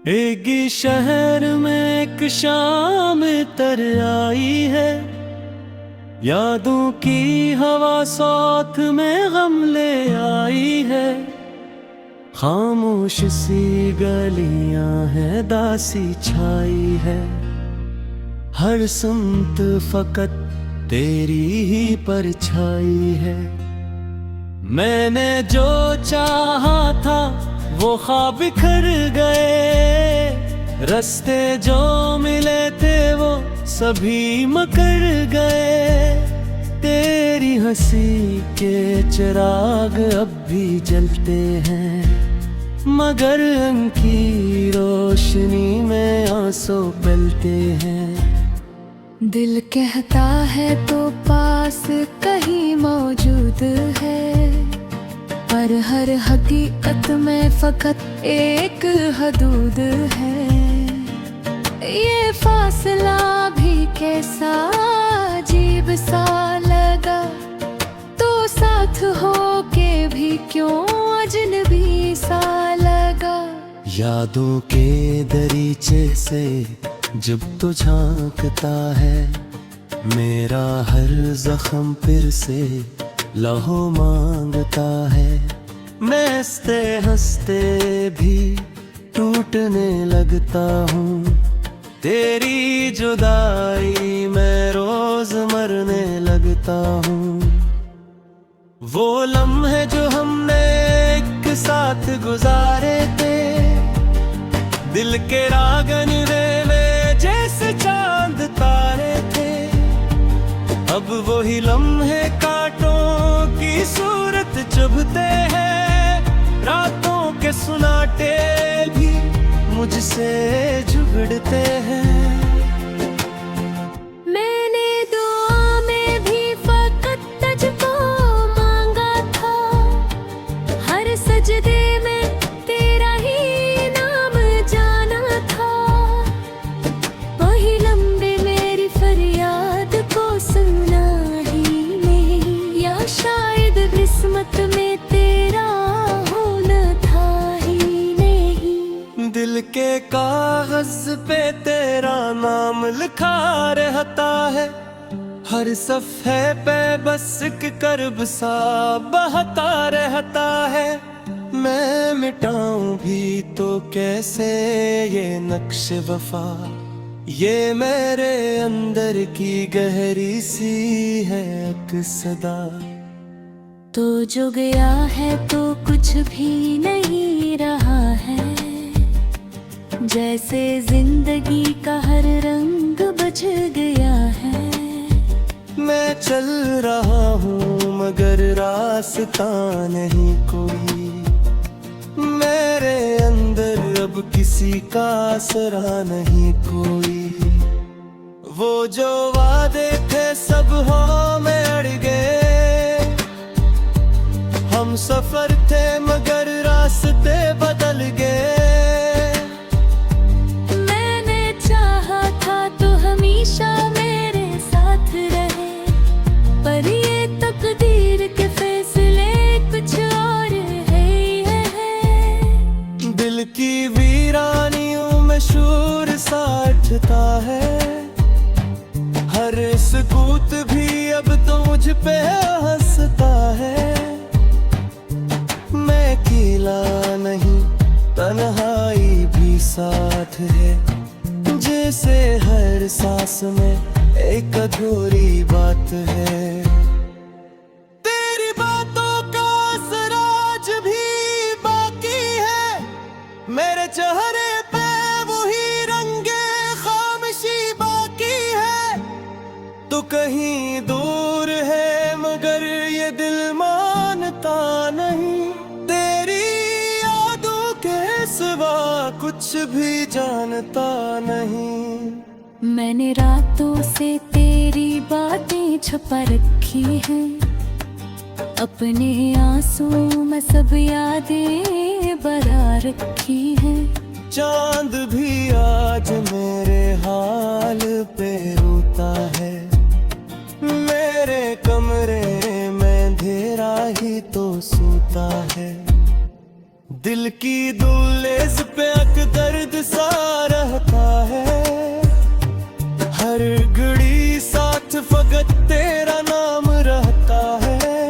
एक शहर में एक शाम तर आई है, यादों की हवा साथ में गम ले आई है। खामोश सी गलियां हैं, दासी छाई है, हर सुमत फकत तेरी ही परछाई है। मैंने जो चाहा था वो ख्वाब बिखर गए, रास्ते जो मिले थे वो सभी मकर गए। तेरी हंसी के चिराग अब भी जलते हैं, मगर उनकी रोशनी में आंसू पलते हैं। दिल कहता है तो पास कहीं मौजूद है, पर हर हकीकत में फकत एक हदूद है। ये फासला भी कैसा अजीब सा लगा, तो साथ हो के भी क्यों अजनबी सा लगा। यादों के दरीचे से जब तो झांकता है, मेरा हर जख्म फिर से लहू मांगता है। मैं हंसते हंसते भी टूटने लगता हूँ, तेरी जुदाई में रोज मरने लगता हूँ। वो लम्हे जो हमने एक साथ गुजारे थे, दिल के रागन में जैसे चांद तारे थे। अब वही लम्हे कांटों की सूरत चुभते हैं, रातों के सुनाटे भी मुझसे झुगड़ते हैं। मैंने दुआ में भी फकत तुझको मांगा था, हर सजदे में तेरा ही नाम जाना था। वही लम्बे मेरी फरियाद को सुना ही नहीं, या शायद किस्मत में तेरा होना था ही नहीं। दिल के कागज पे तेरा नाम लिखा रहता है, हर सफ़े पे बस एक कर्ब सा बहता रहता है। मैं मिटाऊं भी तो कैसे ये नक्श वफा, ये मेरे अंदर की गहरी सी है अक्सदा। तो जो गया है तो कुछ भी नहीं रहा है, जैसे जिंदगी का हर रंग बच गया है। मैं चल रहा हूँ मगर रास्ता नहीं कोई, मेरे अंदर अब किसी का आसरा नहीं कोई। वो जो वादे थे सब हो में अड़ गए, हम सफर थे मगर रास्ते बदल गए। मैंने चाहा था तो हमेशा मेरे साथ रहे, पर ये तकदीर के फैसले कुछ और है। दिल की वीरानियों में शूर सा उठता है, हर सुकूत भी अब तो मुझ पे हंसता है। मैं अकेला नहीं, तन्हाई भी साथ है, जैसे हर सांस में एक अधूरी बात है। तेरी बातों का असर आज भी बाकी है, मेरे चेहरे पे वही रंगे खामोशी बाकी है। तू कहीं दूर है मगर ये दिल मानता नहीं, तेरी यादों के सिवा कुछ भी जानता नहीं। मैंने रातों से तेरी बातें छुपा रखी हैं, अपने आंसू में सब यादें बरा रखी हैं। चांद भी आज मेरे हाल पे रोता है, मेरे कमरे में अंधेरा ही तो सोता है। दिल की दुलेज पे अक दर्द सा रहता है, हर घड़ी साथ फकत तेरा नाम रहता है।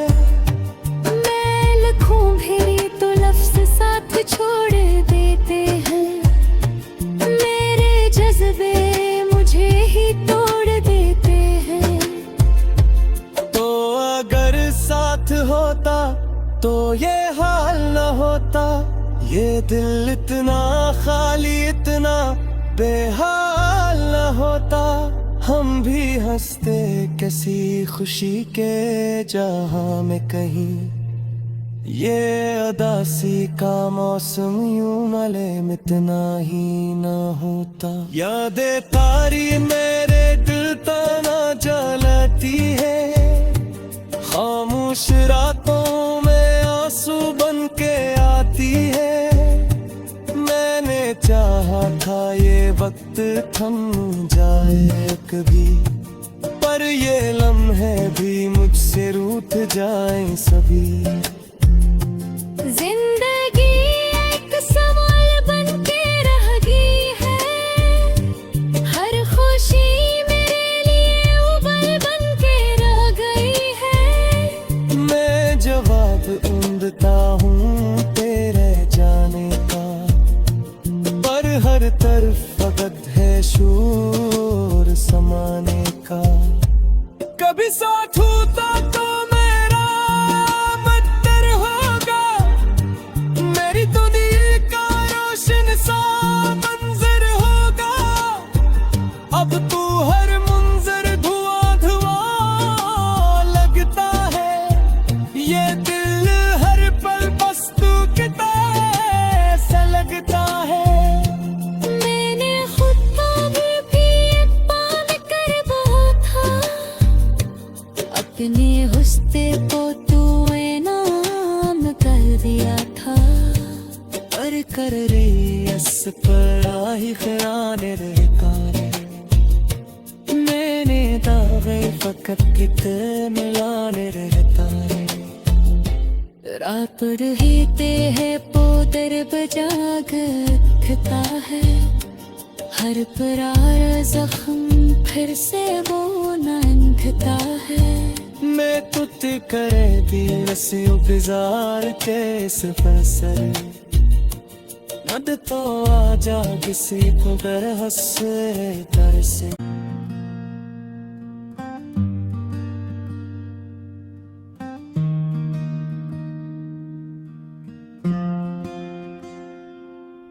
मैं लिखूं भी तो लफ्ज साथ छोड़ देते हैं, मेरे जज्बे मुझे ही तोड़ देते हैं। तो अगर साथ होता तो ये हाल न होता, ये दिल इतना खाली इतना बेहाल न होता। हम भी हंसते किसी खुशी के जहां में कहीं, ये अदासी का मौसम यूं मालूम इतना ही न होता। यादें तारी मेरे दिल तना जलाती है, खामोश रातों में आंसू बन के आती है। मैंने चाहा था ये वक्त थम जाए कभी, पर ये लम्हे भी मुझसे रूठ जाए सभी। जिंदगी एक सवाल बन के रह गई है, हर खुशी मेरे लिए उबल बन के रह गई है। मैं जवाब ढूंढता हूँ तेरे जाने का, पर हर तरफ फकत है शोर समाने का। कभी साथ होता तो मेरा बदतर होगा, मेरी दुनिया का रोशन सा मंजर होगा। अब तू हर मंजर धुआं धुआं लगता है, ये दिल हर पल बस तू कितना ऐसा लगता है। मैंने खुद को भी एक पाल कर बहुत था, अपने हुस्ते को तू इनाम कर दिया था। पर कर रे यस पर आही खराने रहता रे, मैंने दावे फकत कितने मिलाने रहता रे। रात रहते है पोदर बजागता है, हर परार जख्म फिर से वो नंगता है। मैं तुत करे दिल से गुजार के सफर सर, नद तो आजा किसी को गर हंसे दर से।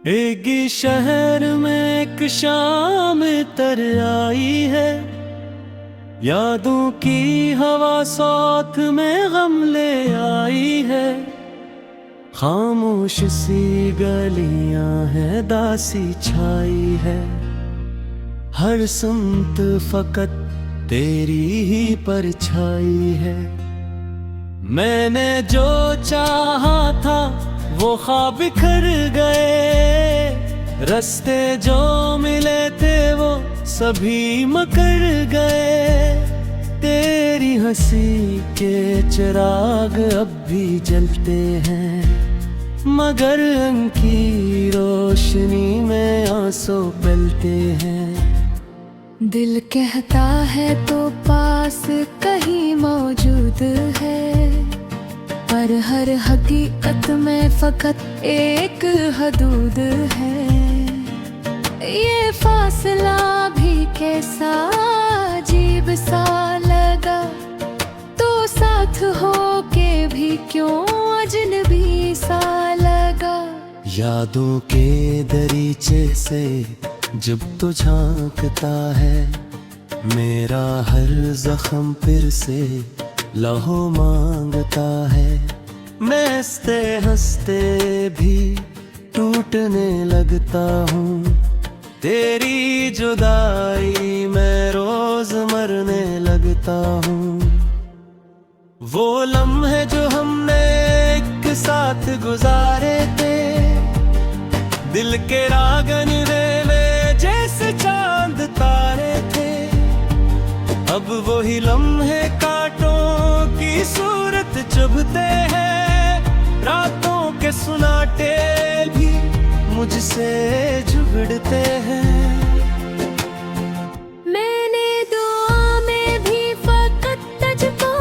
एक शहर में एक शाम तर आई है, यादों की हवा साथ में गम ले आई है। खामोश सी गलियां हैं दासी छाई है, हर सुमत फकत तेरी ही परछाई है। मैंने जो चाहा था वो ख्वाब बिखर गए, रास्ते जो मिले थे वो सभी मकर गए। तेरी हंसी के चिराग अब भी जलते हैं, मगर उनकी रोशनी में आंसू पलते हैं। दिल कहता है तो पास कहीं मौजूद है, पर हर हकीकत में फकत एक हदूद है। ये फासला भी कैसा अजीब सा लगा, तो साथ हो के भी क्यों अजनबी सा लगा। यादों के दरीचे से जब तो झांकता है, मेरा हर जख्म फिर से लहो मांगता है। मैं हंसते हंसते भी टूटने लगता हूँ, तेरी जुदाई में रोज मरने लगता हूँ। वो लम्हे जो हमने एक साथ गुजारे थे, दिल के रागन में जैसे चांद तारे थे। अब वही लम्हे कांटों की सूरत चुभते हैं, रातों के के सुनाटे भी मुझसे झुगड़ते हैं। मैंने दुआ में भी फकत तुझको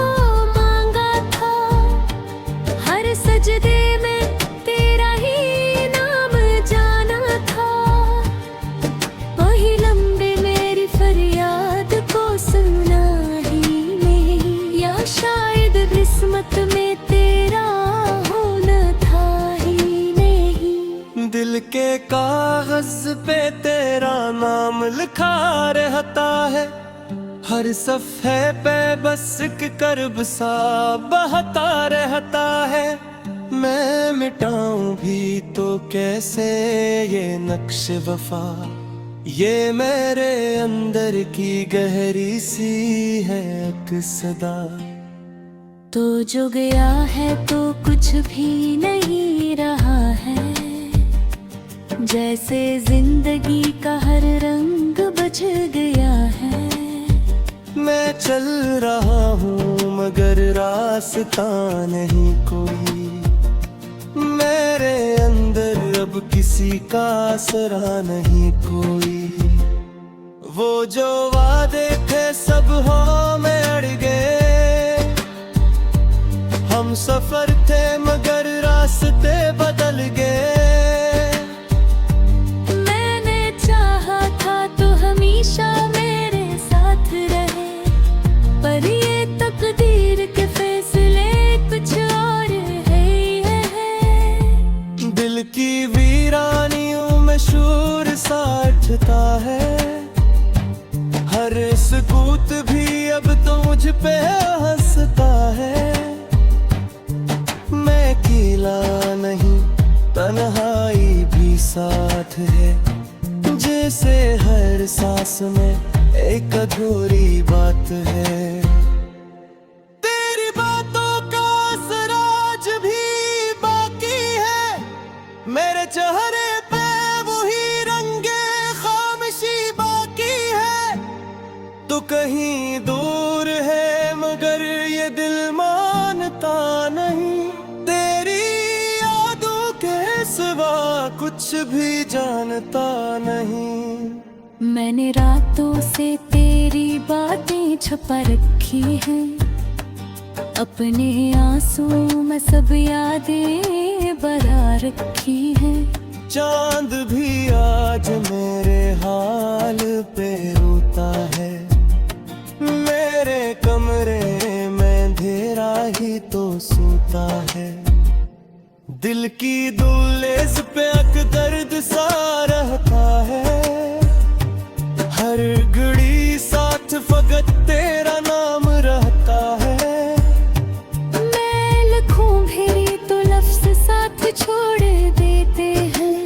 मांगा था, हर सजदे में तेरा ही नाम जाना था। वही लम्बे मेरी फरियाद को सुना ही नहीं, या शायद किस्मत में तेरा होना था ही नहीं। दिल के कागज पे तेरा नाम लिखा रहता है, हर सफ़े पे बस एक कर्ब सा बहता रहता है। मैं मिटाऊं भी तो कैसे ये नक्श वफा, ये मेरे अंदर की गहरी सी है अक्सदा। तो जो गया है तो कुछ भी नहीं रहा है, जैसे जिंदगी का हर रंग बच गया है। मैं चल रहा हूँ मगर रास्ता नहीं कोई, मेरे अंदर अब किसी का आसरा नहीं कोई। वो जो वादे थे सब हो में अड़ गए, हम सफर थे मगर रास्ते बदल गए। मैंने चाहा था तो हमेशा मेरे साथ रहे, पर ये तकदीर के फैसले कुछ और है। दिल की वीरानियों में शूर सा उठता है, हर सुकूत भी अब तो मुझ पे हंसता है। मैं अकेला नहीं तन्हाई भी साथ है, जैसे हर सांस में एक अधूरी बात है। तेरी बातों का असर आज भी बाकी है, मेरे चेहरे पे वही रंगे खामोशी बाकी है। तू कहीं दूर है मगर ये दिल मानता नहीं, तेरी यादों के सिवा कुछ भी जानता नहीं। मैंने रातों से तेरी बातें छुपा रखी हैं, अपने आंसू में सब यादें बरा रखी हैं। चांद भी आज मेरे हाल पे रोता है, मेरे कमरे में अंधेरा ही तो सोता है। दिल की दुलेज पे अक दर्द सा रहता है, हर घड़ी साथ फकत तेरा नाम रहता है। मैं लिखूं भी तो लफ्ज साथ छोड़ देते हैं,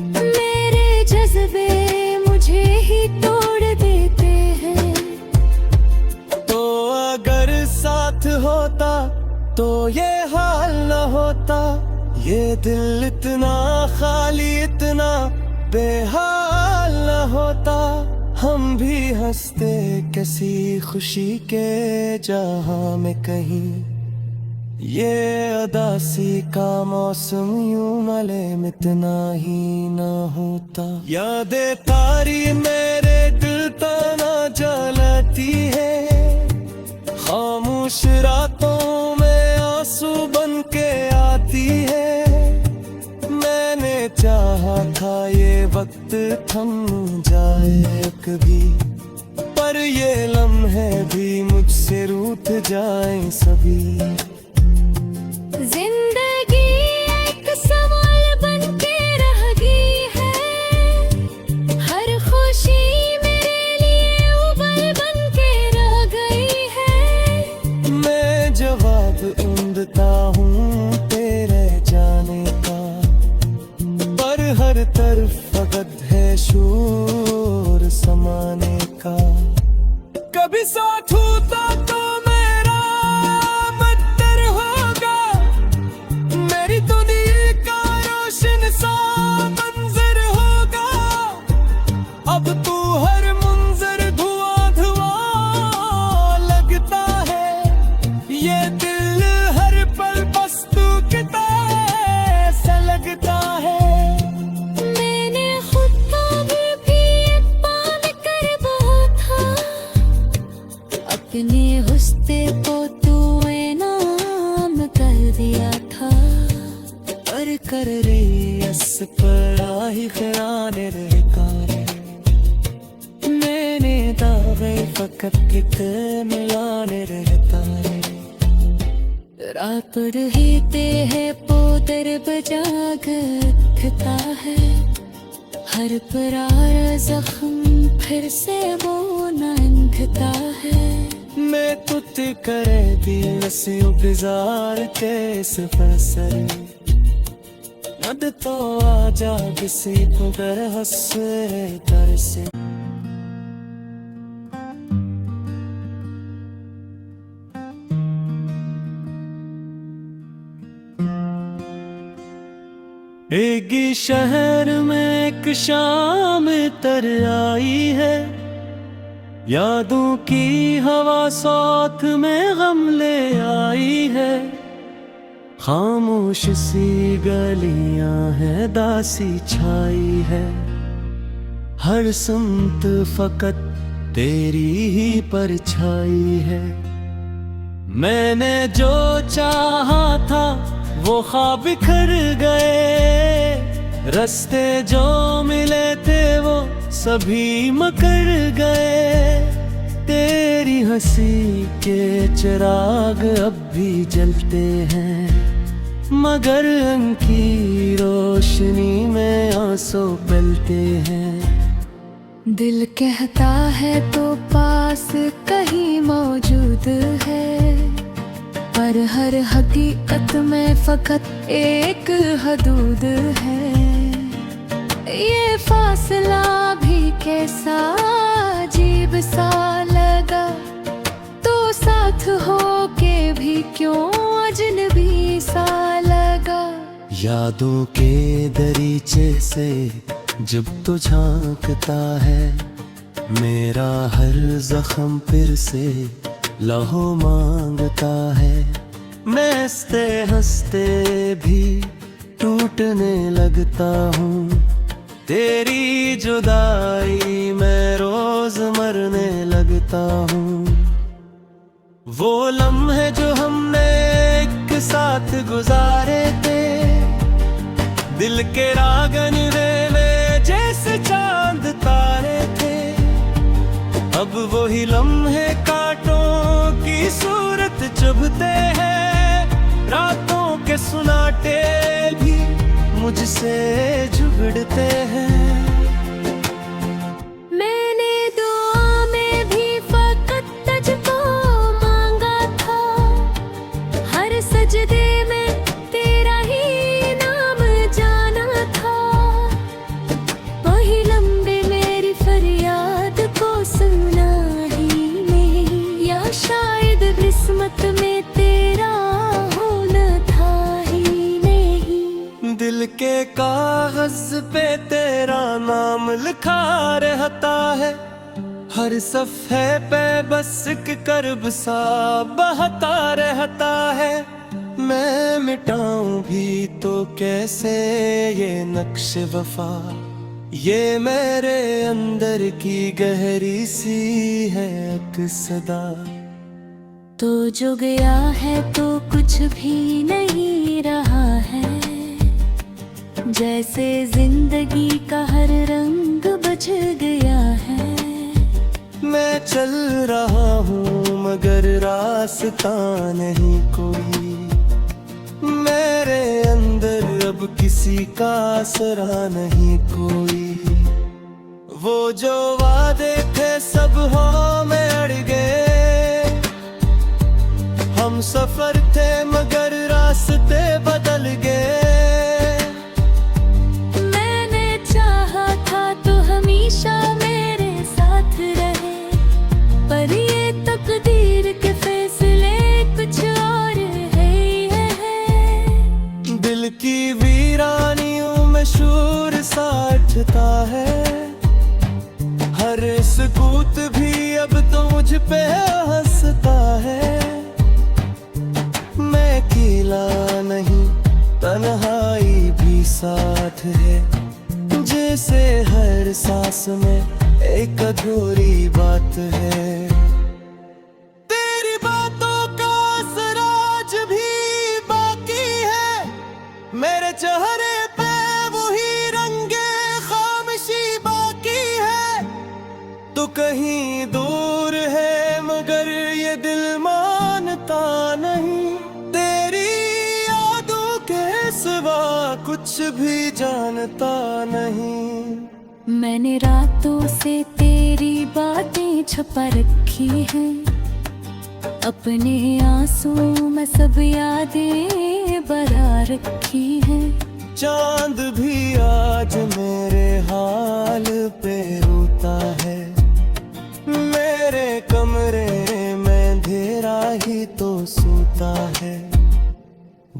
मेरे जज्बे मुझे ही तोड़ देते हैं। तो अगर साथ होता तो ये हाल न होता, ये दिल इतना खाली इतना बेहाल न होता। हम भी हंसते किसी खुशी के जहां में कहीं, ये अदासी का मौसम यूं मले में इतना ही न होता। यादें तारी मेरे दिल तना जलाती है, खामोश रातों में आंसू बन के आती है। मैंने चाहा था ये वक्त थम जाए कभी, पर ये लम्हे भी मुझसे रूठ जाए सभी। जिंदगी एक सवाल बन के रह गई है, हर खुशी मेरे लिए उबल बन के रह गई है। मैं जवाब ढूंढता हूँ तेरे जाने का, पर हर तरफ फकत है शोर समाने का। कभी साथ होता तो मेरा बदतर होगा, मेरी दुनिया का रोशन सा मंजर होगा। अब तू हर मंजर धुआं धुआं लगता है, ये दिल हर पल बस तू कहता है अपने हुस्ते को तूने नाम कर दिया था, पर कर रही अस पर आही खराने रहकारे मैंने दावे फकत कित मिलाने रहता है रात रहते है पोदर बजाग उठता है, हर परार जख्म फिर से वो नंगता है। मैं तुत करे दिल से गुजार के सफर नद तो आजा किसी को गर हंसे दर से। एक शहर में एक शाम तर आई है, यादों की हवा साथ में गम ले आई है। खामोश सी गलियां हैं दासी छाई है, हर सुमत फकत तेरी ही परछाई है। मैंने जो चाहा था वो ख्वाब बिखर गए, रास्ते जो मिले थे वो सभी मकर गए। तेरी हंसी के चिराग अब भी जलते हैं, मगर उनकी रोशनी में आंसू बलते हैं। दिल कहता है तो पास कहीं मौजूद है, पर हर हकीकत में फकत एक हदूद है। ये फासला भी कैसा अजीब सा लगा, तो साथ हो के भी क्यों अजनबी सा लगा। यादों के दरीचे से जब तो झांकता है, मेरा हर जख्म फिर से लहो मांगता है। मैं हंसते हंसते भी टूटने लगता हूँ, तेरी जुदाई में रोज मरने लगता हूँ। वो लम्हे जो हमने एक साथ गुजारे थे, दिल के रागन में जैसे चांद तारे थे। अब वही लम्हे कांटों की सूरत चुभते हैं, रातों के सुनाटे भी मुझसे झुगड़ते हैं। मैंने दुआ में भी फकत तुझको मांगा था, हर सजदे में तेरा ही नाम जाना था। वही लम्बे मेरी फरियाद को सुना ही नहीं, या शायद किस्मत में तेरा होना था ही नहीं। दिल के कागज पे तेरा नाम लिखा रहता है, हर सफ़े पे बस एक कर्ब सा बहता रहता है। मैं मिटाऊं भी तो कैसे ये नक्श वफा, ये मेरे अंदर की गहरी सी है अक्सदा। तो जो गया है तो कुछ भी नहीं रहा है, जैसे जिंदगी का हर रंग बच गया है। मैं चल रहा हूँ मगर रास्ता नहीं कोई, मेरे अंदर अब किसी का आसरा नहीं कोई। वो जो वादे थे सब हो में अड़ गए, हम सफर थे मगर रास्ते बदल गए। मैंने चाहा था तो हमेशा मेरे साथ रहे, पर ये तकदीर के फैसले कुछ और है। दिल की वीरानियों में शूर सा उठता है, हर सुकूत भी अब तो मुझ पे हंसता है। मैं अकेला नहीं तन्हाई भी साथ है, जैसे हर सांस में एक अधूरी बात है। कुछ भी जानता नहीं। मैंने रातों से तेरी बातें छुपा रखी हैं, अपने आंसू में सब यादें बरा रखी हैं। चांद भी आज मेरे हाल पे रोता है, मेरे कमरे में अंधेरा ही तो सोता है।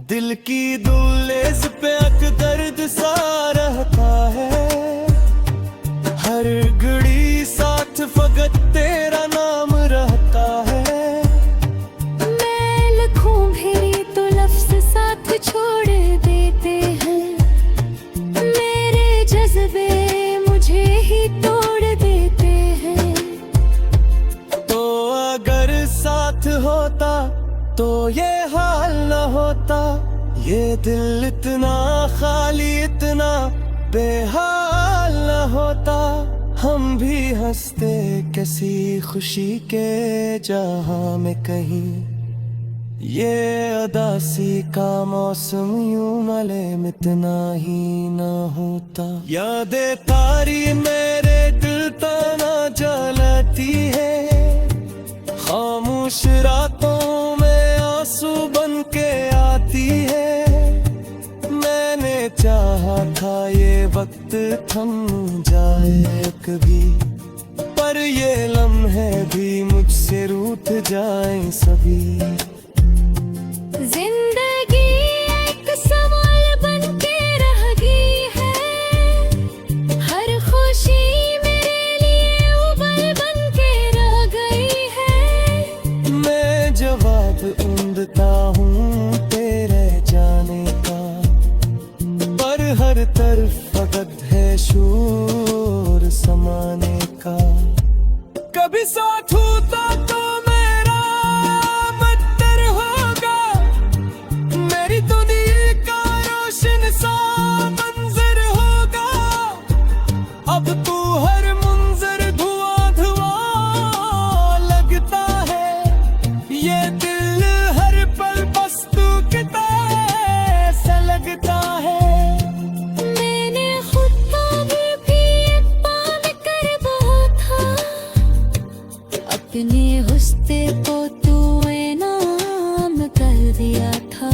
दिल की दुलेज पे अक दर्द सा रहता है, हर घड़ी साथ फकत तेरा नाम रहता है। मैं लिखूं भी तो लफ्ज साथ छोड़ देते हैं, मेरे जज्बे मुझे ही तोड़ देते हैं। तो अगर साथ होता तो ये हाल न होता, ये दिल इतना खाली इतना बेहाल न होता। हम भी हंसते किसी खुशी के जहां में कहीं, ये अदासी का मौसम यूं मले इतना ही न होता। यादें तारी मेरे दिल तना जलती है, खामोश रातों में आंसू बन के आती है। मैंने चाहा था ये वक्त थम जाए कभी, पर ये लम्हे भी मुझसे रूठ जाए सभी। जिंदगी एक सवाल बन के रह गई है, हर खुशी मेरे लिए उबल बन के रह गई है। मैं जवाब ढूंढता हूँ तेरे जाने का, पर हर तरफ फकत है शोर समाने का। कभी साथ होता तो मेरा बदतर होगा, मेरी दुनिया का रोशन सा मंजर होगा। अब तू हर मंजर धुआं धुआं लगता है, ये दिल हर पल बस तू कितना ऐसा लगता है। मैंने खुद को भी एक पाल कर बहुत था, अपने हुस्ते को तू इनाम कर दिया था।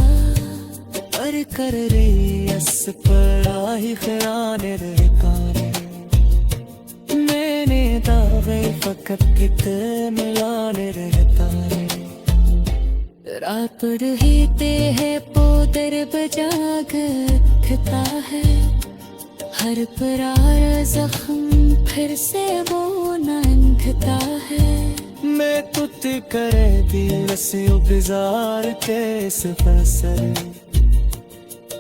पर कर रही अस पर आही खयाने रहकारे, मैंने दावे फकत कितने मिलाने रहता है। रात रहते है पोदर बजाग उठता है, हर परार जख्म फिर से वो नंगता है। मैं तुत करे दिल से गुजार के सफर सर,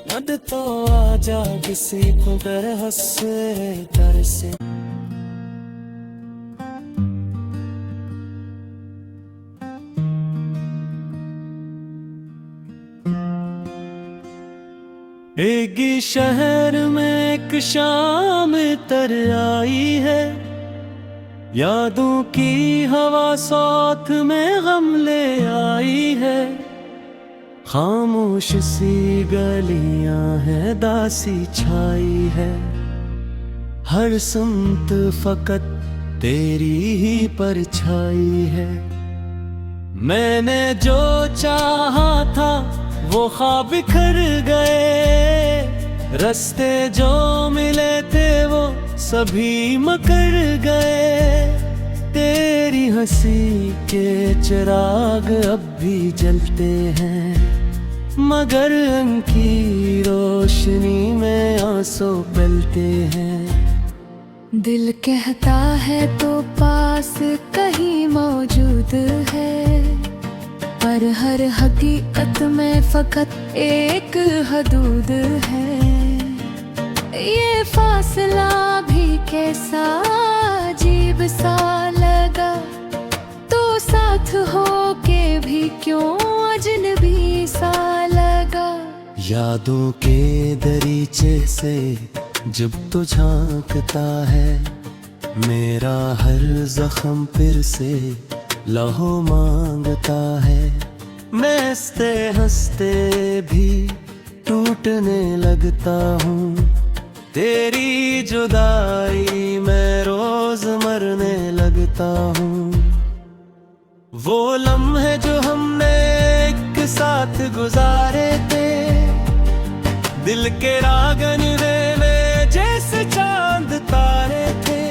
नद तो आजा किसी को डर हंसे डर से। एक शहर में एक शाम तर आई है, यादों की हवा साथ में गम ले आई है। खामोश सी गलियां हैं दासी छाई है, हर सुमत फकत तेरी ही परछाई है। मैंने जो चाहा था वो ख्वाब बिखर गए, रास्ते जो मिले थे वो सभी मकर गए। तेरी हंसी के चिराग अब भी जलते हैं, मगर उनकी रोशनी में आंसू पलते हैं। दिल कहता है तो पास कहीं मौजूद है, पर हर हकीकत में फकत एक हदूद है। ये फासला भी कैसा अजीब सा लगा, तो साथ हो के भी क्यों अजनबी सा लगा। यादों के दरीचे से जब तो झांकता है, मेरा हर जख्म फिर से लहो मांगता है। मैं हंसते हंसते भी टूटने लगता हूँ। तेरी जुदाई मैं रोज मरने लगता हूँ। वो लम्हे जो हमने एक साथ गुजारे थे, दिल के रागन में जैसे चांद तारे थे।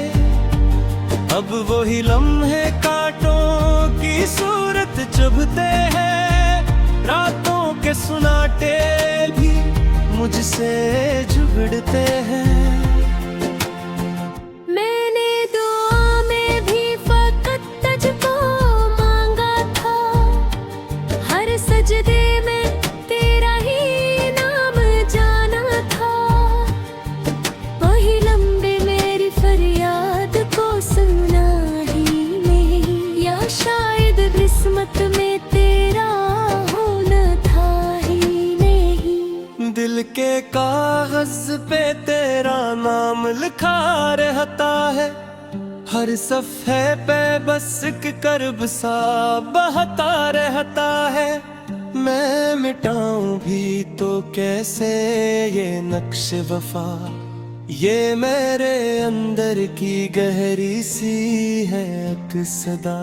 अब वही लम्हे कांटों की सूरत चुभते हैं, रातों के सुनाटे भी मुझसे झुगड़ते हैं। मैंने दुआ में भी फकत तुझको मांगा था, हर सजदे में तेरा ही नाम जाना था। वही लम्बे मेरी फरियाद को सुना ही नहीं, या शायद किस्मत में तेरा होना था ही नहीं। दिल के कागज पे तेरा नाम लिखा रहता है, हर सफ़े पे बस एक कर्ब सा बहता रहता है। मैं मिटाऊं भी तो कैसे ये नक्श वफा, ये मेरे अंदर की गहरी सी है अक्सदा।